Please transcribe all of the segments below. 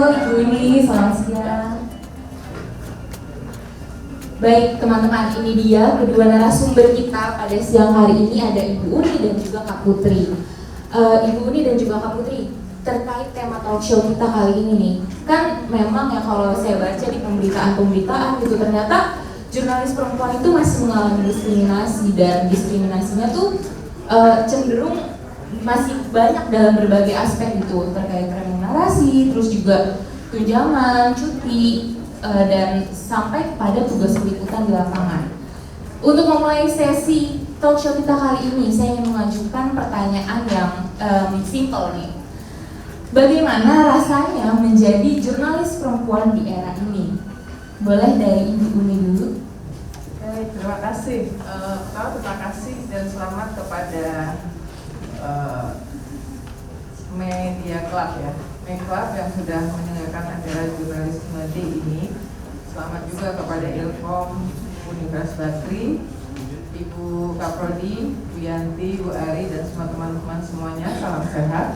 Ibu Uni, selamat siang. Baik teman-teman, ini dia kedua narasumber kita pada siang hari ini, ada Ibu Uni dan juga Kak Putri. Ibu Uni dan juga Kak Putri, terkait tema talk show kita kali ini nih, kan memang ya kalau saya baca di pemberitaan gitu, ternyata jurnalis perempuan itu masih mengalami diskriminasi, dan diskriminasinya tuh cenderung masih banyak dalam berbagai aspek gitu, terkait remunerasi, terus juga tunjangan, cuti, dan sampai pada tugas peliputan di lapangan. Untuk memulai sesi talk show kita kali ini, saya ingin mengajukan pertanyaan yang simple nih. Bagaimana rasanya menjadi jurnalis perempuan di era ini? Boleh dari Ibu Uni dulu. Terima kasih. Terima kasih dan selamat kepada Media Club ya, Media Club yang sudah menyelenggarakan acara jurnalisme day ini. Selamat juga kepada Ilkom Universitas Bakri, Ibu Kaprodi, Bu Yanti, Bu Ari, dan semua teman-teman semuanya. Salam sehat.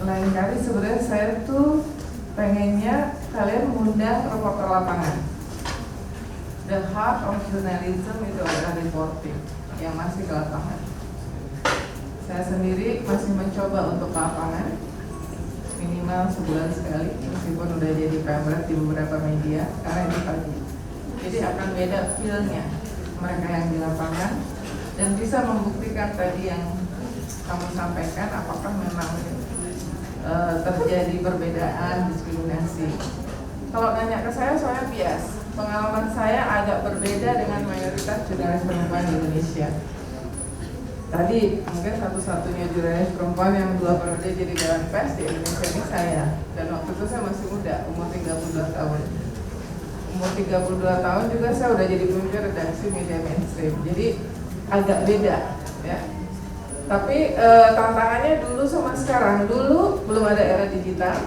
Lain kali sebenarnya saya tuh pengennya kalian mengundang reporter lapangan. The heart of journalism itu adalah reporting yang masih ke lapangan. Saya sendiri masih mencoba untuk ke lapangan minimal sebulan sekali, meskipun udah jadi pemret di beberapa media karena ini pagi. Jadi akan beda feel-nya mereka yang di lapangan dan bisa membuktikan tadi yang kamu sampaikan apakah memang terjadi perbedaan diskriminasi. Kalau nanya ke saya bias. Pengalaman saya agak berbeda dengan mayoritas jurnalis perempuan di Indonesia. Tadi mungkin satu-satunya jurnalis perempuan yang 2 periode jadi Dewan Pers di Indonesia ini saya. Dan waktu itu saya masih muda, umur 32 tahun. Umur 32 tahun juga saya udah jadi pemimpin redaksi media mainstream. Jadi agak beda ya. Tapi tantangannya dulu sama sekarang. Dulu belum ada era digital,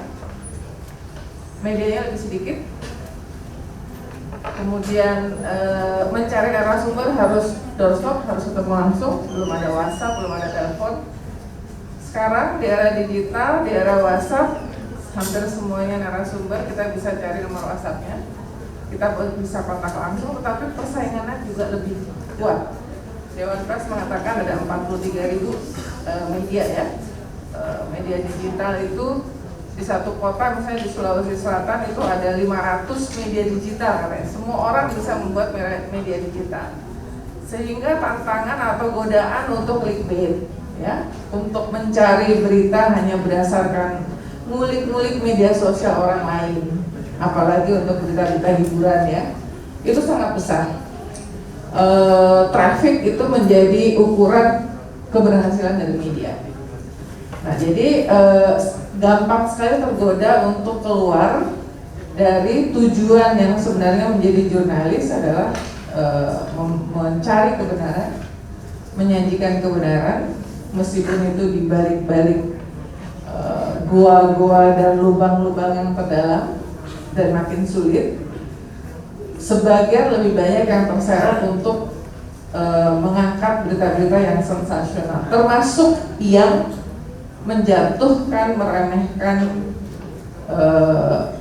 medianya lebih sedikit. Kemudian mencari narasumber harus doorstop, harus ketemu langsung, belum ada WhatsApp, belum ada telepon. Sekarang di era digital, di era WhatsApp, hampir semuanya narasumber kita bisa cari nomor WhatsApp-nya, kita bisa kontak langsung, tetapi persaingannya juga lebih kuat. Dewan Pers mengatakan ada 43.000 media ya, media digital itu di satu kota, misalnya di Sulawesi Selatan itu ada 500 media digital katanya. Semua orang bisa membuat media digital, sehingga tantangan atau godaan untuk clickbait ya, untuk mencari berita hanya berdasarkan ngulik-ngulik media sosial orang lain, apalagi untuk berita-berita hiburan ya, itu sangat besar. Traffic itu menjadi ukuran keberhasilan dari media. Nah jadi gampang sekali tergoda untuk keluar dari tujuan yang sebenarnya menjadi jurnalis adalah mencari kebenaran, menyajikan kebenaran, meskipun itu di balik-balik gua-gua dan lubang-lubang yang terdalam dan makin sulit. Sebagian lebih banyak yang terseret untuk mengangkat berita-berita yang sensasional, termasuk yang menjatuhkan, meremehkan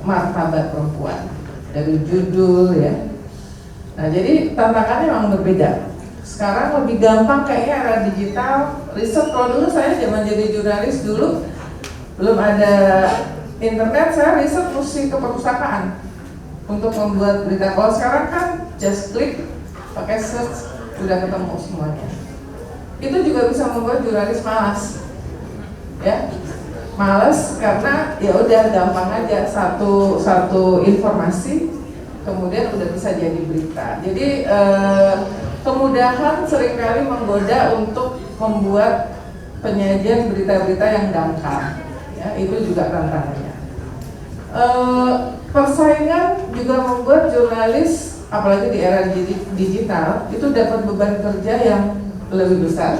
martabat perempuan dari judul ya. Nah jadi tantangannya memang berbeda. Sekarang lebih gampang kayaknya era digital. Riset, kalau dulu saya zaman jadi jurnalis dulu belum ada internet, saya riset mesti ke perpustakaan untuk membuat berita. Kalau sekarang kan just klik, pakai search, udah ketemu semuanya. Itu juga bisa membuat jurnalis malas. Ya, males karena ya udah gampang aja satu informasi kemudian udah bisa jadi berita. Jadi kemudahan seringkali menggoda untuk membuat penyajian berita-berita yang dangkal. Ya, itu juga tantangannya. Persaingan juga membuat jurnalis, apalagi di era digital, itu dapat beban kerja yang lebih besar.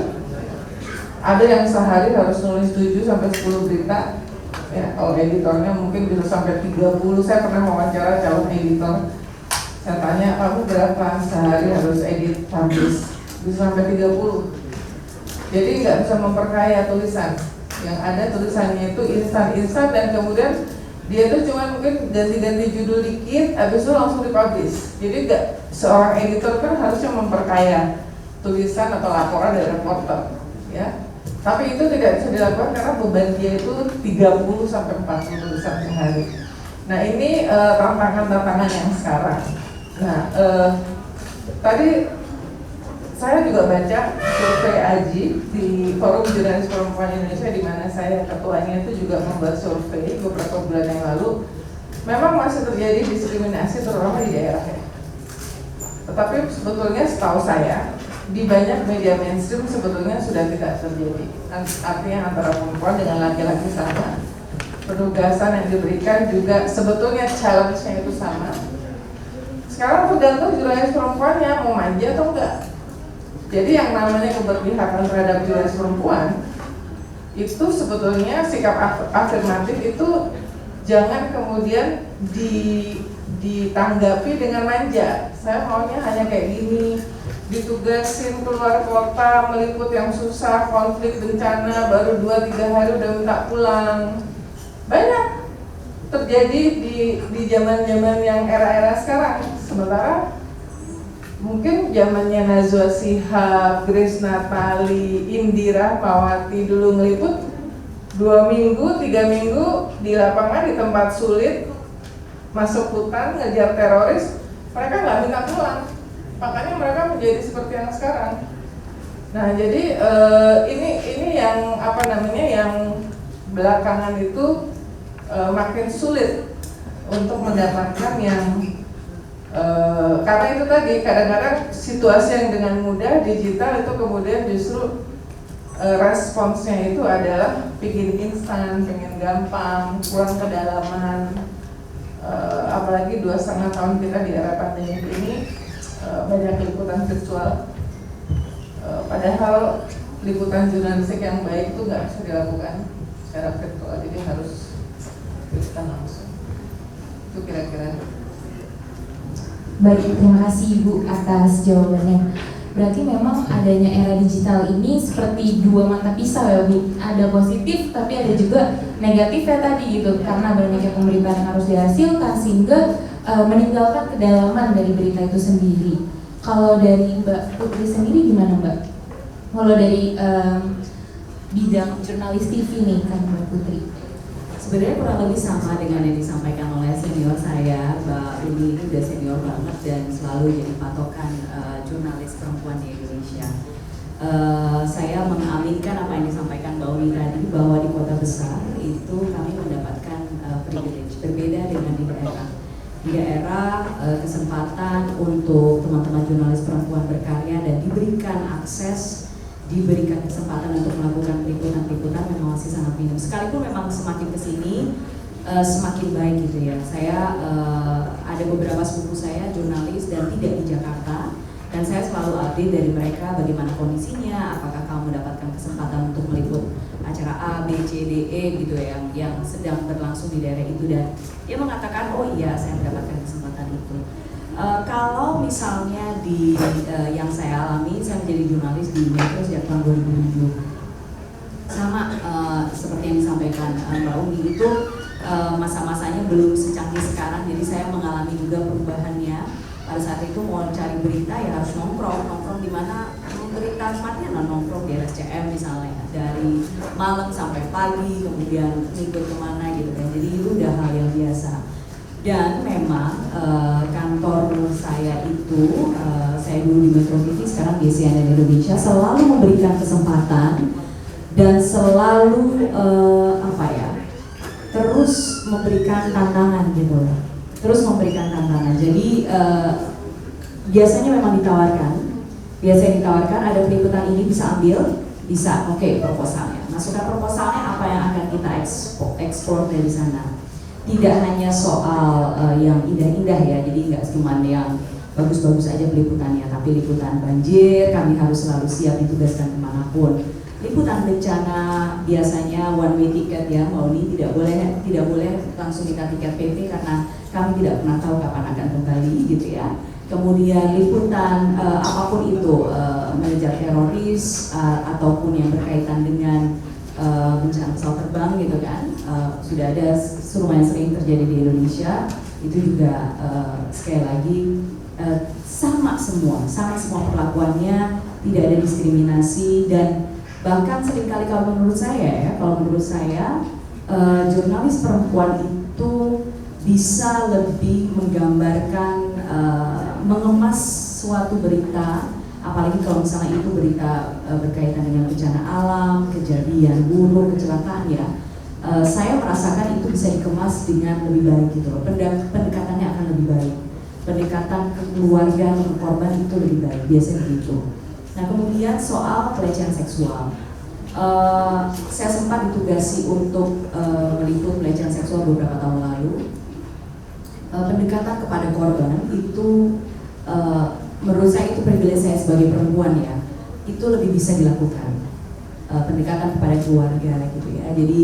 Ada yang sehari harus nulis 7 sampai 10 berita. Ya, kalau editornya mungkin bisa sampai 30. Saya pernah wawancara calon editor. Saya tanya, kamu berapa sehari harus edit publish? Bisa sampai 30. Jadi nggak bisa memperkaya tulisan. yang ada tulisannya itu instan dan kemudian dia tuh cuma mungkin ganti-ganti judul dikit, habis itu langsung dipublish. Jadi seorang editor kan harusnya memperkaya tulisan atau laporan dari reporter, ya. Tapi itu tidak bisa dilakukan karena beban dia itu 30 sampai 40 tulisan per hari. Nah ini tantangan-tantangan yang sekarang. Nah tadi saya juga baca survei AJI di Forum Jurnalis Perempuan Indonesia, di mana saya ketuanya itu juga membuat survei beberapa bulan yang lalu. Memang masih terjadi diskriminasi terutama di daerah ya. Tetapi sebetulnya setahu saya di banyak media mainstream sebetulnya sudah tidak terjadi. Artinya antara perempuan dengan laki-laki sama. Penugasan yang diberikan juga sebetulnya challenge-nya itu sama. Sekarang tergantung jurnalis perempuannya mau manja atau enggak. Jadi yang namanya keberpihakan terhadap jurnalis perempuan itu sebetulnya sikap afirmatif itu jangan kemudian ditanggapi dengan manja. Saya maunya hanya kayak gini, ditugasin keluar kota, meliput yang susah, konflik, bencana, baru 2-3 hari udah minta pulang. Banyak terjadi di zaman-zaman yang era-era sekarang. Sementara mungkin zamannya Najwa Shihab, Grace Natali, Indira Mawati dulu ngeliput 2 minggu, 3 minggu di lapangan di tempat sulit, masuk hutan, ngejar teroris, mereka nggak minta pulang. Makanya mereka menjadi seperti yang sekarang. Nah jadi ini yang apa namanya yang belakangan itu makin sulit untuk mendapatkan yang karena itu tadi kadang-kadang situasi yang dengan mudah digital itu kemudian justru responsnya itu adalah bikin instan, pengen gampang, kurang kedalaman. Apalagi 2,5 tahun kita di era pandemi ini banyak liputan virtual. Padahal liputan jurnalistik yang baik itu nggak bisa dilakukan secara virtual, jadi harus liputan langsung. Itu kira-kira. Baik, terima kasih Ibu atas jawabannya. Berarti memang adanya era digital ini seperti dua mata pisau ya Bu. Ada positif tapi ada juga negatifnya tadi gitu. Karena banyaknya pemberitaan yang harus dihasilkan sehingga meninggalkan kedalaman dari berita itu sendiri. Kalau dari Mbak Putri sendiri gimana Mbak? Kalau dari bidang jurnalis TV nih kan Mbak Putri. Sebenarnya kurang lebih sama dengan yang disampaikan oleh senior saya, Mbak Uni ini udah senior banget dan selalu jadi patokan jurnalis perempuan di Indonesia. Saya mengaminkan apa yang disampaikan Mbak Uni tadi, bahwa di kota besar itu kami mendapatkan privilege berbeda dengan di daerah. Di daerah kesempatan untuk teman-teman jurnalis perempuan berkarya dan diberikan akses, diberikan kesempatan untuk melakukan liputan-liputan memang masih sangat minim. Sekalipun memang semakin kesini semakin baik gitu ya. Saya ada beberapa sepupu saya jurnalis dan tidak di Jakarta, dan saya selalu update dari mereka bagaimana kondisinya, apakah kamu mendapatkan kesempatan untuk meliput acara A, B, C, D, E gitu ya, yang sedang berlangsung di daerah itu, dan dia mengatakan oh iya saya mendapatkan kesempatan itu. Kalau misalnya di yang saya alami, saya menjadi jurnalis di Metro sejak tahun 2007. Sama seperti yang disampaikan Mbak Umi itu masa-masanya belum secanggih sekarang, jadi saya mengalami juga perubahannya. Pada saat itu mau cari berita ya harus nongkrong di mana berita matian nongkrong di RSCM misalnya, dari malam sampai pagi, kemudian ngikut kemana gitu kan. Jadi itu udah hal yang biasa. Dan memang kantor saya itu, saya dulu di Metro TV, sekarang di CNN Indonesia, selalu memberikan kesempatan dan selalu terus memberikan tantangan gitu, terus memberikan tantangan. Jadi biasanya memang ditawarkan, ada peliputan ini bisa ambil, bisa oke, proposalnya, masukkan proposalnya apa yang akan kita ekspor dari sana. Tidak hanya soal yang indah-indah ya, jadi nggak cuma yang bagus-bagus aja peliputannya, tapi liputan banjir kami harus selalu siap ditugaskan kemanapun. Liputan bencana biasanya one way ticket ya, Mauni tidak boleh langsung kita tiket PP karena kami tidak pernah tahu kapan akan kembali gitu ya. Kemudian liputan apapun itu, mengejar teroris ataupun yang berkaitan dengan bencana pesawat terbang gitu kan, sudah ada lumayan sering terjadi di Indonesia. Itu juga sekali lagi sama semua perlakuannya, tidak ada diskriminasi, dan bahkan seringkali kalau menurut saya jurnalis perempuan itu bisa lebih menggambarkan, mengemas suatu berita, apalagi kalau misalnya itu berita berkaitan dengan bencana alam, kejadian buruk, kecelakaan ya. Saya merasakan itu bisa dikemas dengan lebih baik gitu loh. Pendekatannya akan lebih baik. Pendekatan ke keluarga, ke korban itu lebih baik, biasanya begitu. Nah kemudian soal pelecehan seksual. Saya sempat ditugasi untuk meliput pelecehan seksual beberapa tahun lalu. Pendekatan kepada korban itu menurut saya itu privilege saya sebagai perempuan ya, itu lebih bisa dilakukan. Pendekatan kepada keluarga gitu ya. Jadi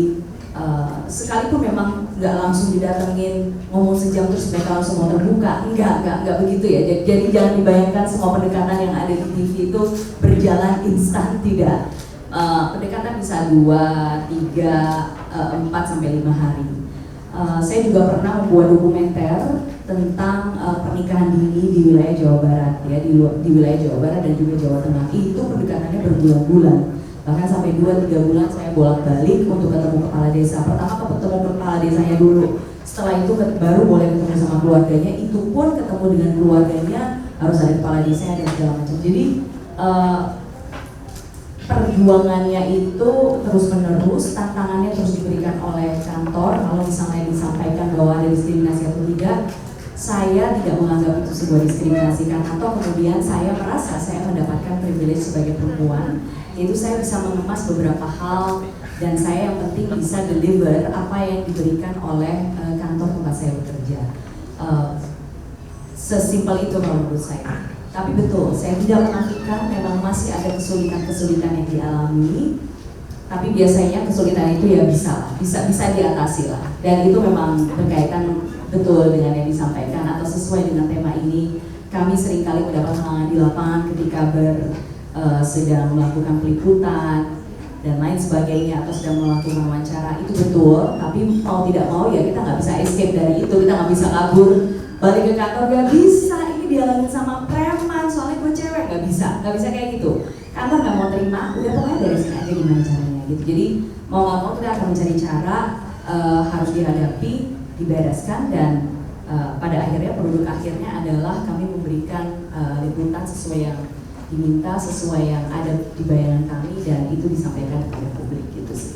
sekalipun memang nggak langsung didatengin ngomong sejam terus mereka langsung mau terbuka, nggak begitu ya. Jadi jangan dibayangkan semua pendekatan yang ada di TV itu berjalan instan, tidak. Pendekatan bisa 2, 3, 4 sampai 5 hari. Saya juga pernah membuat dokumenter tentang pernikahan dini di wilayah Jawa Barat ya, di wilayah Jawa Barat dan juga Jawa Tengah. Itu pendekatannya berbulan-bulan. Bahkan sampai 2-3 bulan saya bolak-balik untuk ketemu kepala desa. Pertama ketemu kepala desanya dulu, setelah itu baru boleh ketemu sama keluarganya. Itu pun ketemu dengan keluarganya harus ada kepala desanya dan segala macam. Jadi perjuangannya itu terus menerus, tantangannya terus diberikan oleh kantor. Kalau misalnya disampaikan bahwa ada diskriminasi atau tidak, saya tidak menganggap itu sebuah diskriminasi, karena kemudian saya merasa saya mendapatkan privilege sebagai perempuan. Itu saya bisa mengemas beberapa hal dan saya yang penting bisa deliver apa yang diberikan oleh kantor tempat saya bekerja. Sesimpel itu kalau menurut saya. Tapi betul, saya tidak menafikan memang masih ada kesulitan-kesulitan yang dialami. Tapi biasanya kesulitan itu ya bisa diatasi lah. Dan itu memang berkaitan betul dengan yang disampaikan atau sesuai dengan tema ini. Kami seringkali mendapat halangan di lapangan ketika sedang melakukan peliputan dan lain sebagainya, atau sedang melakukan wawancara. Itu betul, tapi mau tidak mau ya kita nggak bisa escape dari itu, kita nggak bisa kabur balik ke kantor, nggak bisa ini dialami sama preman soalnya gue cewek, nggak bisa kayak gitu. Kantor nggak mau terima, udah pokoknya dari sini aja gimana caranya gitu. Jadi mau nggak mau kita akan mencari cara, harus dihadapi, dibereskan, dan pada akhirnya produk akhirnya adalah kami memberikan liputan sesuai yang diminta, sesuai yang ada di bayangan kami, dan itu disampaikan kepada publik gitu sih.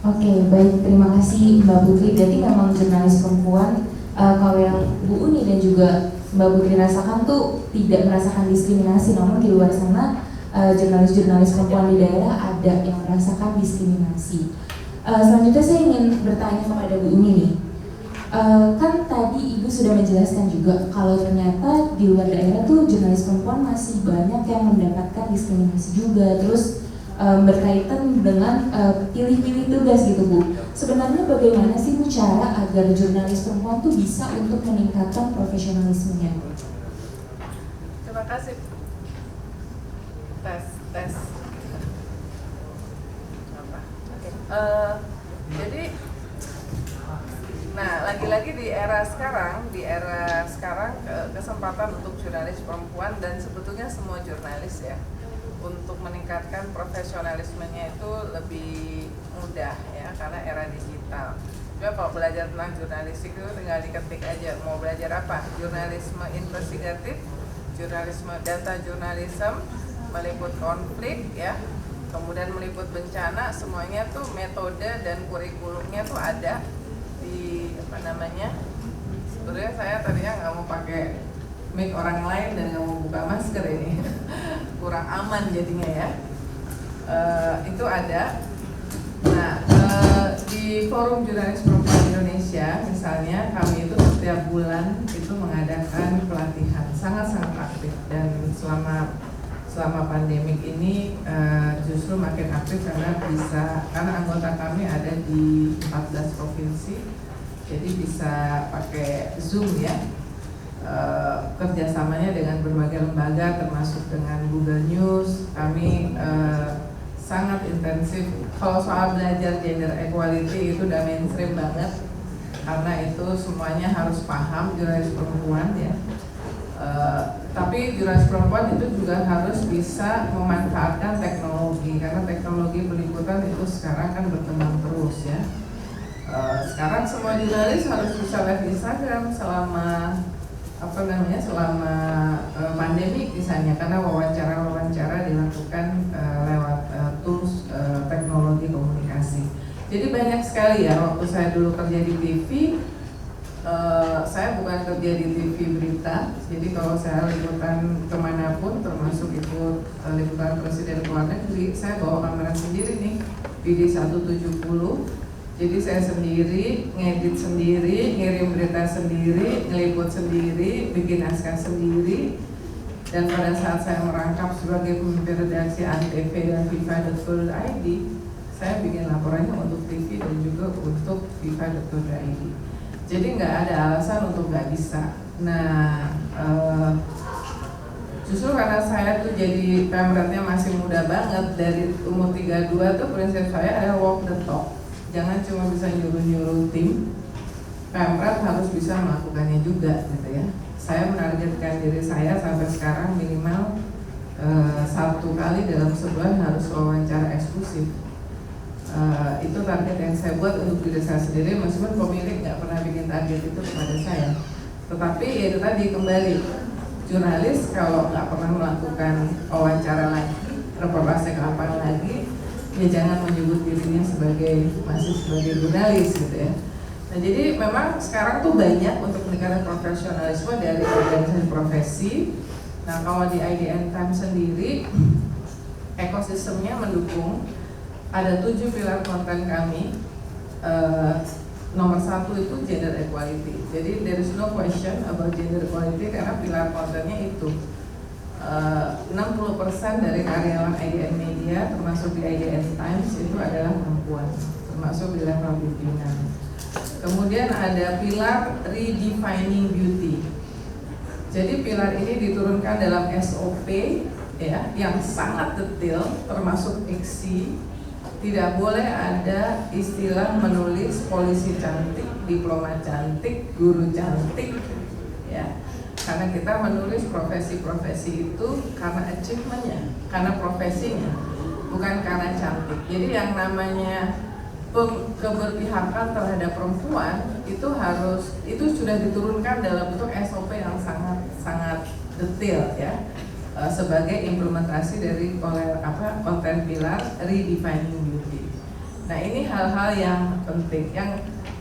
Oke, baik, terima kasih Mbak Putri. Berarti memang jurnalis perempuan, kalau yang Bu Uni dan juga Mbak Putri rasakan tuh tidak merasakan diskriminasi, namun di luar sana jurnalis-jurnalis perempuan di daerah ada yang merasakan diskriminasi. Selanjutnya saya ingin bertanya kepada Bu Uni nih. Kan tadi Ibu sudah menjelaskan juga kalau ternyata di luar daerah tuh jurnalis perempuan masih banyak yang mendapatkan diskriminasi juga, terus berkaitan dengan pilih-pilih tugas gitu Bu. Sebenarnya bagaimana sih Bu cara agar jurnalis perempuan tuh bisa untuk meningkatkan profesionalismenya? Terima kasih. Tes. Apa? Jadi, nah lagi-lagi di era sekarang kesempatan untuk jurnalis perempuan dan sebetulnya semua jurnalis ya, untuk meningkatkan profesionalismenya itu lebih mudah ya, karena era digital. Coba kalau belajar tentang jurnalistik itu tinggal diketik aja, mau belajar apa? Jurnalisme investigatif, jurnalisme data jurnalism, meliput konflik ya, kemudian meliput bencana, semuanya tuh metode dan kurikulumnya tuh ada di sebenarnya saya tadinya nggak mau pakai mic orang lain dan nggak mau buka masker ini kurang aman jadinya ya. Itu ada. Nah, di Forum Jurnalis Perempuan Indonesia misalnya, kami itu setiap bulan itu mengadakan pelatihan sangat-sangat aktif, dan selama pandemik ini justru makin aktif karena anggota kami ada di 14 provinsi, jadi bisa pakai Zoom ya. Kerjasamanya dengan berbagai lembaga termasuk dengan Google News. Kami sangat intensif. Kalau soal belajar gender equality itu udah mainstream banget, karena itu semuanya harus paham jurnalis perempuan ya. Tapi jurnalis perempuan itu juga harus bisa memanfaatkan teknologi, karena teknologi peliputan itu sekarang kan berkembang terus ya. Sekarang semua jurnalis harus bisa live Instagram selama selama pandemi misalnya, karena wawancara dilakukan lewat tools teknologi komunikasi. Jadi banyak sekali ya. Waktu saya dulu kerja di TV, saya bukan kerja di TV berita, jadi kalau saya liputan kemanapun, termasuk ikut liputan presiden luar negeri, saya bawa kamera sendiri nih, BD 170. Jadi saya sendiri, ngedit sendiri, ngirim berita sendiri, ngeliput sendiri, bikin naskah sendiri. Dan pada saat saya merangkap sebagai pemimpin redaksi Antv dan Viva.co.id, saya bikin laporannya untuk TV dan juga untuk Viva.co.id. Jadi nggak ada alasan untuk nggak bisa. Nah, justru karena saya tuh jadi pemretnya masih muda banget, dari umur 32 tuh prinsip saya adalah walk the talk. Jangan cuma bisa nyuruh-nyuruh tim, Pemret harus bisa melakukannya juga gitu ya. Saya menargetkan diri saya sampai sekarang minimal 1 kali dalam sebulan harus wawancara eksklusif. Itu target yang saya buat untuk diri saya sendiri, meskipun pemilik nggak pernah bikin target itu kepada saya. Tetapi ya itu tadi, kembali, jurnalis kalau nggak pernah melakukan wawancara lagi, reportase ke lapangan lagi, ya jangan menyebut dirinya masih sebagai jurnalis gitu ya. Nah jadi memang sekarang tuh banyak untuk meningkatkan profesionalisme dari organisasi profesi. Nah kalau di IDN Times sendiri, ekosistemnya mendukung. Ada 7 pilar konten kami. Nomor 1 itu gender equality. Jadi there is no question about gender equality karena pilar kontennya itu. 60% dari karyawan IDN Media termasuk di IDN Times itu adalah perempuan, termasuk di level pimpinan. Kemudian ada pilar redefining beauty. Jadi pilar ini diturunkan dalam SOP ya, yang sangat detail, termasuk IKSI. Tidak boleh ada istilah menulis polisi cantik, diplomat cantik, guru cantik ya. Karena kita menulis profesi-profesi itu karena achievementnya, karena profesinya, bukan karena cantik. Jadi yang namanya keberpihakan terhadap perempuan itu sudah diturunkan dalam bentuk SOP yang sangat detail ya, sebagai implementasi dari konten pilar redefining beauty. Nah ini hal-hal yang penting,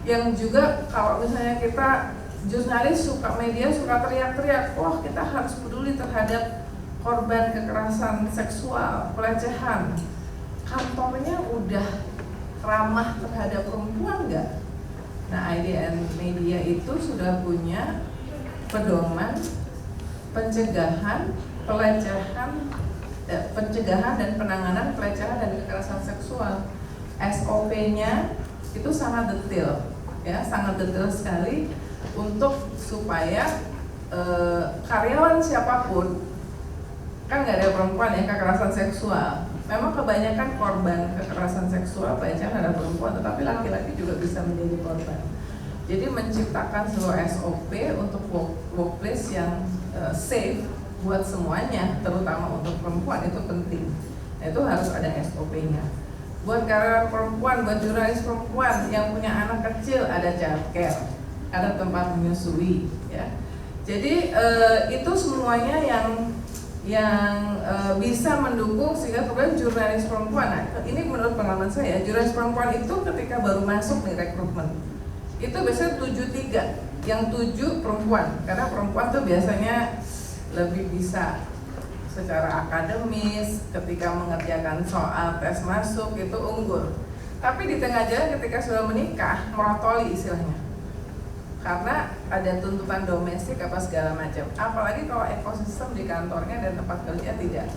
yang juga kalau misalnya kita jurnalis media suka teriak-teriak, wah kita harus peduli terhadap korban kekerasan seksual, pelecehan. Kantornya udah ramah terhadap perempuan nggak? Nah IDN Media itu sudah punya pedoman pencegahan dan penanganan pelecehan dan kekerasan seksual. SOP-nya itu sangat detail, ya sangat detail sekali. Untuk supaya karyawan siapapun, kan nggak ada perempuan ya kekerasan seksual. Memang kebanyakan korban kekerasan seksual pelecehan adalah perempuan, tetapi laki-laki juga bisa menjadi korban. Jadi menciptakan sebuah SOP untuk workplace yang safe buat semuanya, terutama untuk perempuan itu penting. Nah, itu harus ada SOP-nya. Buat karyawan perempuan, buat jurnalis perempuan yang punya anak kecil, ada childcare, ada tempat menyusui ya. Jadi itu semuanya yang bisa mendukung sehingga kemudian jurnalis perempuan. Nah, ini menurut pengalaman saya, jurnalis perempuan itu ketika baru masuk nih rekrutmen itu biasanya 7-3, yang 7 perempuan, karena perempuan tuh biasanya lebih bisa secara akademis, ketika mengerjakan soal tes masuk itu unggul. Tapi di tengah jalan ketika sudah menikah, merotoli istilahnya, karena ada tuntutan domestik apa segala macam. Apalagi kalau ekosistem di kantornya dan tempat kerja tidak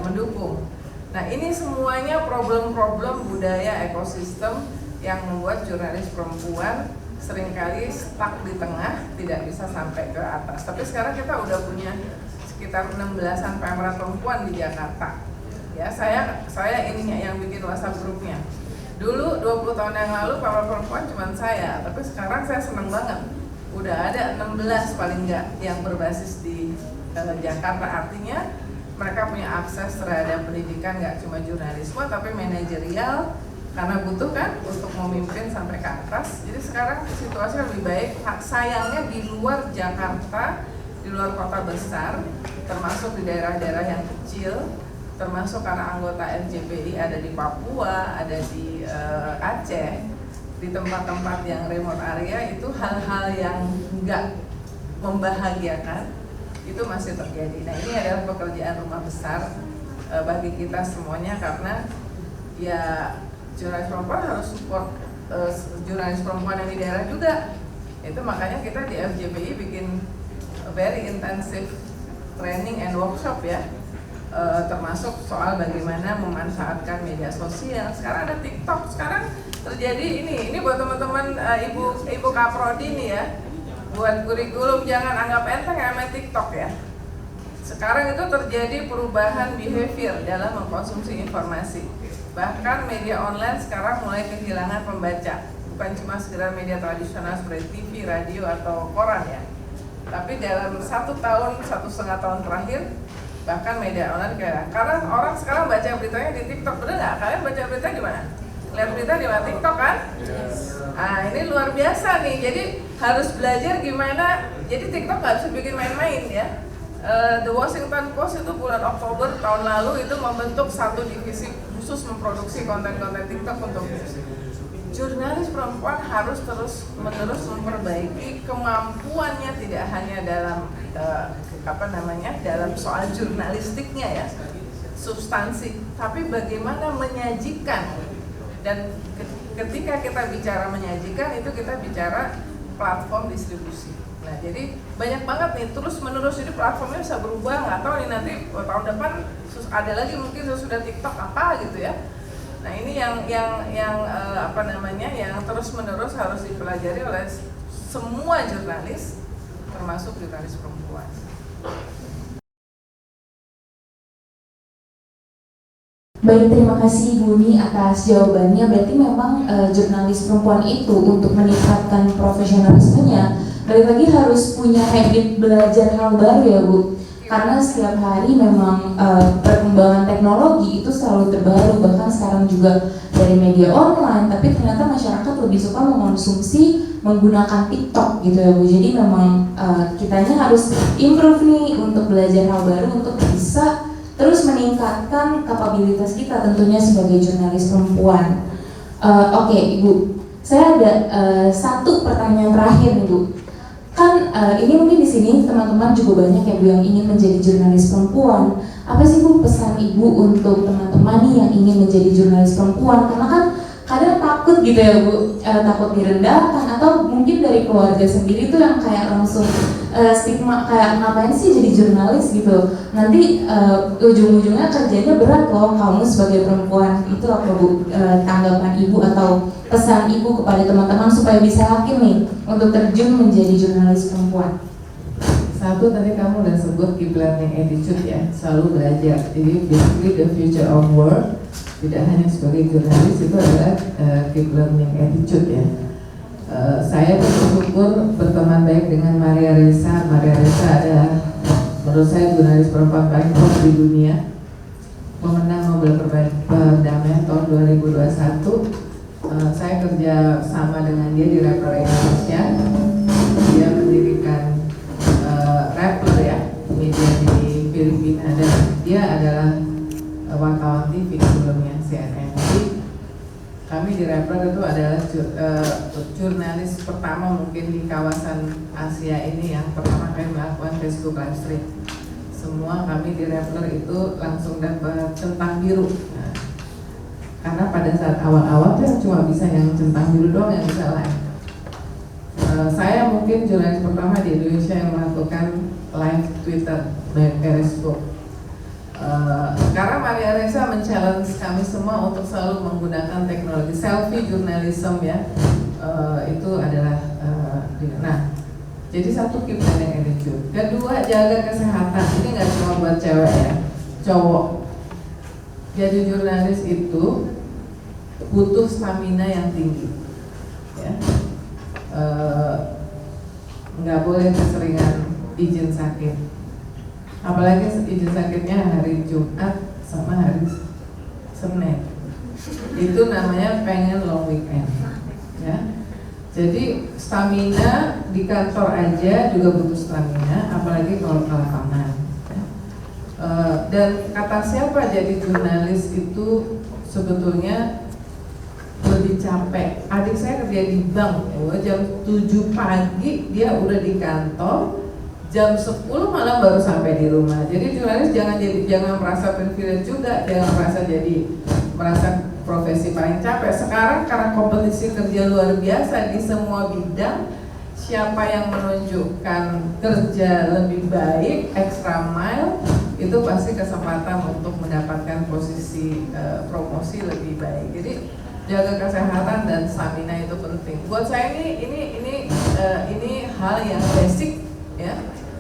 mendukung. Nah ini semuanya problem-problem budaya ekosistem yang membuat jurnalis perempuan seringkali stuck di tengah, tidak bisa sampai ke atas. Tapi sekarang kita udah punya sekitar 16-an pemret perempuan di Jakarta. ya. Saya ininya yang bikin WhatsApp grupnya. Dulu 20 tahun yang lalu para perempuan cuma saya, tapi sekarang saya senang banget. Udah ada 16 paling enggak yang berbasis di Jakarta, artinya mereka punya akses terhadap pendidikan nggak cuma jurnalisme tapi manajerial, karena butuh kan untuk memimpin sampai ke atas. Jadi sekarang situasinya lebih baik. Sayangnya di luar Jakarta, di luar kota besar, termasuk di daerah-daerah yang kecil, termasuk karena anggota LJPI ada di Papua, ada di Aceh, di tempat-tempat yang remote area, itu hal-hal yang nggak membahagiakan itu masih terjadi. Nah, ini adalah pekerjaan rumah besar bagi kita semuanya, karena ya jurnalis perempuan harus support jurnalis perempuan yang di daerah juga. Itu makanya kita di LJPI bikin very intensive training and workshop ya, termasuk soal bagaimana memanfaatkan media sosial. Sekarang ada TikTok, sekarang terjadi ini buat teman-teman ibu Kaprodi nih ya, buat kurikulum jangan anggap enteng ya main TikTok ya. Sekarang itu terjadi perubahan behavior dalam mengkonsumsi informasi. Bahkan media online sekarang mulai kehilangan pembaca, bukan cuma sekedar media tradisional seperti TV, radio atau koran ya. Tapi dalam 1 tahun, 1,5 tahun terakhir, bahkan media online karena orang sekarang baca beritanya di TikTok, bener nggak? Kalian baca berita di mana? Lihat berita di mana? TikTok kan? Nah, ini luar biasa nih. Jadi harus belajar gimana. Jadi TikTok nggak bisa bikin main-main ya. The Washington Post itu bulan Oktober tahun lalu itu membentuk satu divisi khusus memproduksi konten-konten TikTok untuk jurnalis perempuan harus terus-menerus memperbaiki kemampuannya, tidak hanya dalam dalam soal jurnalistiknya ya, substansi, tapi bagaimana menyajikan. Dan ketika kita bicara menyajikan itu kita bicara platform distribusi. Nah, jadi banyak banget nih terus-menerus, ini platformnya bisa berubah, nggak tahu nih nanti tahun depan ada lagi mungkin sudah TikTok apa gitu ya. Nah, ini yang terus-menerus harus dipelajari oleh semua jurnalis, termasuk jurnalis perempuan. Baik, terima kasih Ibu Uni atas jawabannya. Berarti memang jurnalis perempuan itu untuk meningkatkan profesionalismenya, balik lagi harus punya habit belajar hal baru ya Bu. Karena setiap hari memang perkembangan teknologi itu selalu terbaru, bahkan sekarang juga dari media online, tapi ternyata masyarakat lebih suka mengkonsumsi menggunakan TikTok gitu ya Bu. Jadi memang kitanya harus improve nih untuk belajar hal baru untuk bisa terus meningkatkan kapabilitas kita tentunya sebagai jurnalis perempuan. Oke, Ibu, saya ada satu pertanyaan terakhir nih Bu. Kan ini mungkin di sini teman-teman juga banyak ya Bu yang ingin menjadi jurnalis perempuan. Apa sih Bu pesan Ibu untuk teman-teman nih yang ingin menjadi jurnalis perempuan? Karena kan kadang takut gitu ya Bu, takut direndahkan atau mungkin dari keluarga sendiri tuh yang kayak langsung stigma kayak ngapain sih jadi jurnalis gitu. Nanti ujung-ujungnya kerjanya berat loh kamu sebagai perempuan. Itu apa Bu tanggapan Ibu atau pesan Ibu kepada teman-teman supaya bisa yakin nih untuk terjun menjadi jurnalis perempuan? Satu, tadi kamu udah sebut keep learning attitude ya, selalu belajar. Jadi basically the future of work tidak hanya sebagai jurnalis itu adalah keep learning attitude ya. Saya bersyukur berteman baik dengan Maria Ressa. Maria Ressa adalah menurut saya jurnalis perempuan paling top di dunia, pemenang Nobel Perdamaian tahun 2021. Saya kerja sama dengan dia di Rappler Indonesia. Dia mendirikan Rappler ya, media di Filipina, dan dia adalah wartawan TV sebelumnya CNN. Jadi kami di Rappler itu adalah jurnalis pertama mungkin di kawasan Asia ini yang pertama kali melakukan Facebook live stream. Semua kami di Rappler itu langsung dapat centang biru. Nah, karena pada saat awal-awal tuh cuma bisa yang centang biru doang yang bisa live. Saya mungkin jurnalis pertama di Indonesia yang melakukan live Twitter dan Periscope. Karena Maria Ressa men-challenge kami semua untuk selalu menggunakan teknologi selfie journalism ya, itu adalah nah, jadi satu keep learning attitude. Kedua, jaga kesehatan. Ini nggak cuma buat cewek ya, cowok. jadi jurnalis itu butuh stamina yang tinggi, ya. Nggak boleh keseringan izin sakit, apalagi izin sakitnya hari Jumat sama hari Senin. Itu namanya pengen long weekend, ya. Jadi stamina di kantor aja juga butuh stamina, apalagi kalau ke lapangan. Dan kata siapa jadi jurnalis itu sebetulnya lebih capek. Adik saya kerja di bank, jam 7 pagi dia udah di kantor, jam 10 malam baru sampai di rumah. Jadi jurnalis jangan merasa privilege juga, jangan merasa profesi paling capek. Sekarang karena kompetisi kerja luar biasa di semua bidang, siapa yang menunjukkan kerja lebih baik, extra mile, itu pasti kesempatan untuk mendapatkan posisi promosi lebih baik. Jadi jaga kesehatan dan stamina itu penting. Buat saya ini hal yang basic, ya.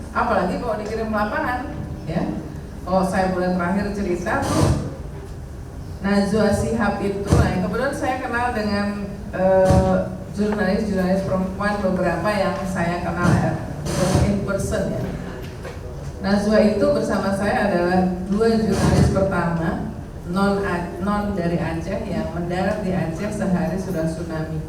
Apalagi kalau dikirim lapangan, ya. Kalau saya boleh terakhir cerita tuh, Najwa Shihab itu, nah kebetulan saya kenal dengan jurnalis perempuan beberapa yang saya kenal in person, ya. Najwa itu bersama saya adalah 2 jurnalis pertama non dari Aceh yang mendarat di Aceh sehari sudah tsunami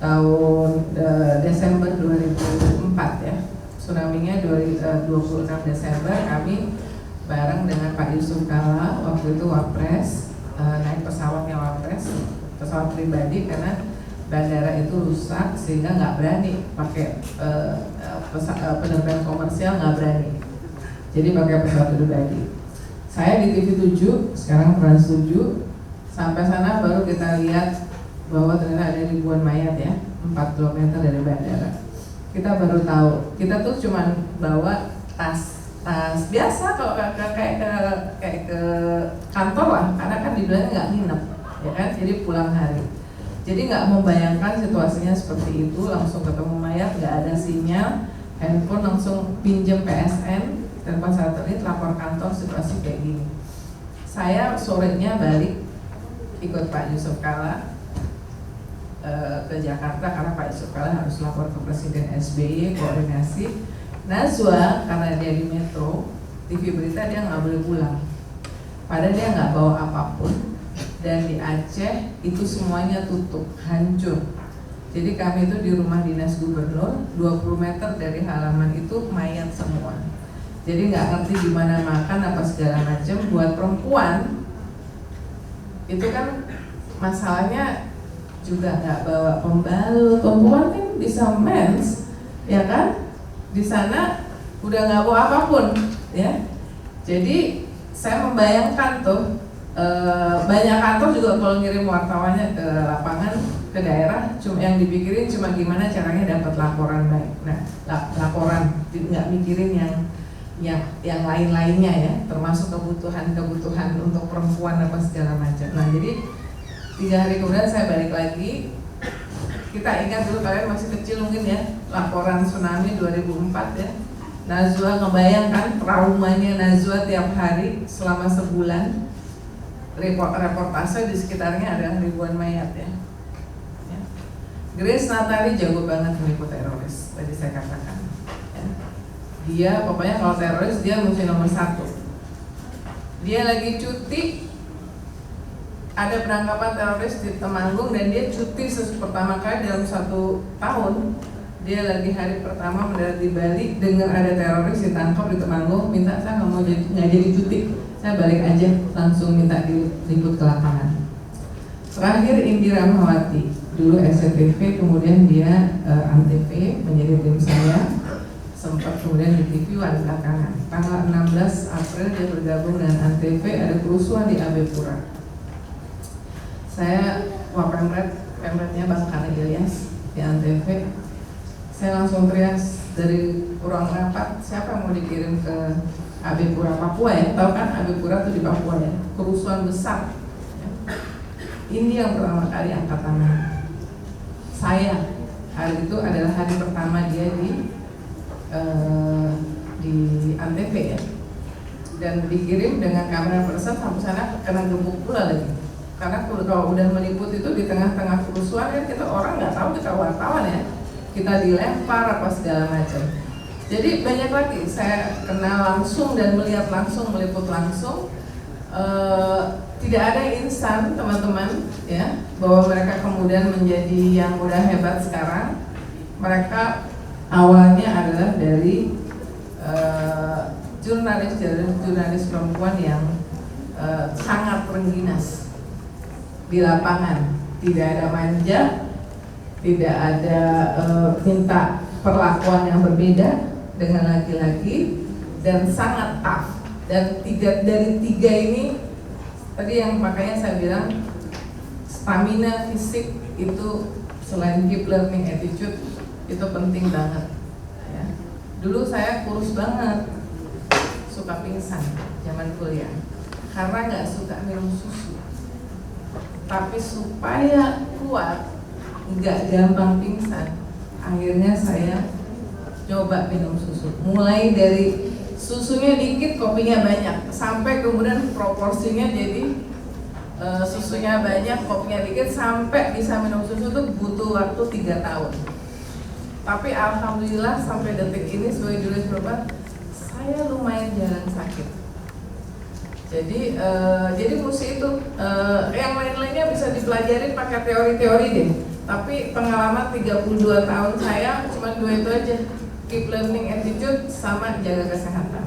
tahun Desember 2004, ya. Tsunami-nya 26 Desember. Kami bareng dengan Pak Yusuf Kalla, waktu itu Wapres, naik pesawatnya Wapres, pesawat pribadi, karena bandara itu rusak sehingga nggak berani pakai penerbangan komersial, nggak berani, jadi pakai pesawat pribadi. Saya di TV 7, sekarang Trans 7, sampai sana baru kita lihat bahwa ternyata ada ribuan mayat, ya, 4 km dari bandara. Kita baru tahu, kita tuh cuman bawa tas biasa kalau kayak ke kantor lah, karena kan dibilangnya nggak nginep, ya kan, jadi pulang hari. Jadi nggak membayangkan situasinya seperti itu, langsung ketemu mayat, nggak ada sinyal, handphone langsung pinjem PSN, telepon satelit, lapor kantor situasi kayak gini. Saya sorenya balik ikut Pak Yusuf Kalla ke Jakarta, karena Pak Yusuf Kalla harus lapor ke Presiden SBY, koordinasi. Najwa karena dia di Metro TV Berita, dia nggak boleh pulang, padahal dia nggak bawa apapun, dan di Aceh itu semuanya tutup, hancur. Jadi kami itu di rumah dinas gubernur, 20 meter dari halaman itu mayat semua. Jadi nggak ngerti gimana makan apa segala macam. Buat perempuan itu kan masalahnya juga nggak bawa pembalut. Perempuan kan bisa mens, ya kan? Di sana udah nggak bawa apapun, ya. Jadi saya membayangkan tuh banyak kantor juga kalau ngirim wartawannya ke lapangan, ke daerah, cuma yang dipikirin cuma gimana caranya dapat laporan baik. Nah, laporan, nggak mikirin yang lain-lainnya, ya, termasuk kebutuhan untuk perempuan apa segala macam. Nah, jadi 3 hari kemudian saya balik lagi. Kita ingat dulu, kalian masih kecil mungkin, ya, laporan tsunami 2004, ya. Najwa ngebayangkan traumanya Najwa tiap hari selama sebulan, reportase di sekitarnya ada ribuan mayat, ya. Grace Natali jago banget meliput teroris, tadi saya katakan, ya. Dia pokoknya kalau teroris dia mesti nomor 1. Dia lagi cuti, ada penangkapan teroris di Temanggung, dan dia cuti pertama kali dalam 1 tahun. Dia lagi hari pertama mendarat di Bali, dengar ada teroris ditangkap di Temanggung, minta saya nggak jadi cuti, saya balik aja, langsung minta diliput ke lapangan. Terakhir Indira Mahwati, dulu SCTV, kemudian dia Antv, menjadi tim saya, sempat kemudian di TV One belakangan. Tanggal 16 April dia bergabung dengan Antv, ada kerusuhan di AB Pura. Saya Wapemretnya Bang Kane Ilyas di Antv, saya langsung teriak dari ruang rapat, siapa yang mau dikirim ke AB Pura Papua, ya, tahu kan AB Pura itu di Papua, ya, kerusuhan besar, ya. Ini yang pertama kali angkat tangan. Saya hari itu adalah hari pertama dia di Antv, ya. dan dikirim dengan kamera person sampai sana kena gebuk pula lagi. Karena kalau udah meliput itu di tengah-tengah kerusuhan kan kita orang nggak tahu kita wartawan ya, kita dilempar apa segala macam. Jadi banyak lagi saya kenal langsung dan melihat langsung, meliput langsung. Tidak ada instan teman-teman ya, bahwa mereka kemudian menjadi yang udah hebat sekarang. Mereka awalnya adalah dari jurnalis perempuan yang sangat rengginas di lapangan, tidak ada manja, tidak ada minta perlakuan yang berbeda dengan laki-laki, dan sangat tough. Dan dari tiga ini tadi yang makanya saya bilang stamina fisik itu selain keep learning attitude itu penting banget ya. Dulu saya kurus banget, suka pingsan zaman kuliah karena nggak suka minum susu. Tapi supaya kuat, nggak gampang pingsan, akhirnya saya coba minum susu. Mulai dari susunya dikit, kopinya banyak, sampai kemudian proporsinya jadi susunya banyak, kopinya dikit, sampai bisa minum susu itu butuh waktu 3 tahun. Tapi alhamdulillah sampai detik ini sebagai jurnalis perempuan, saya lumayan jarang sakit. Jadi mesti itu yang lain-lainnya bisa dipelajari pakai teori-teori deh. Tapi pengalaman 32 tahun saya cuma 2 itu aja, keep learning attitude sama jaga kesehatan.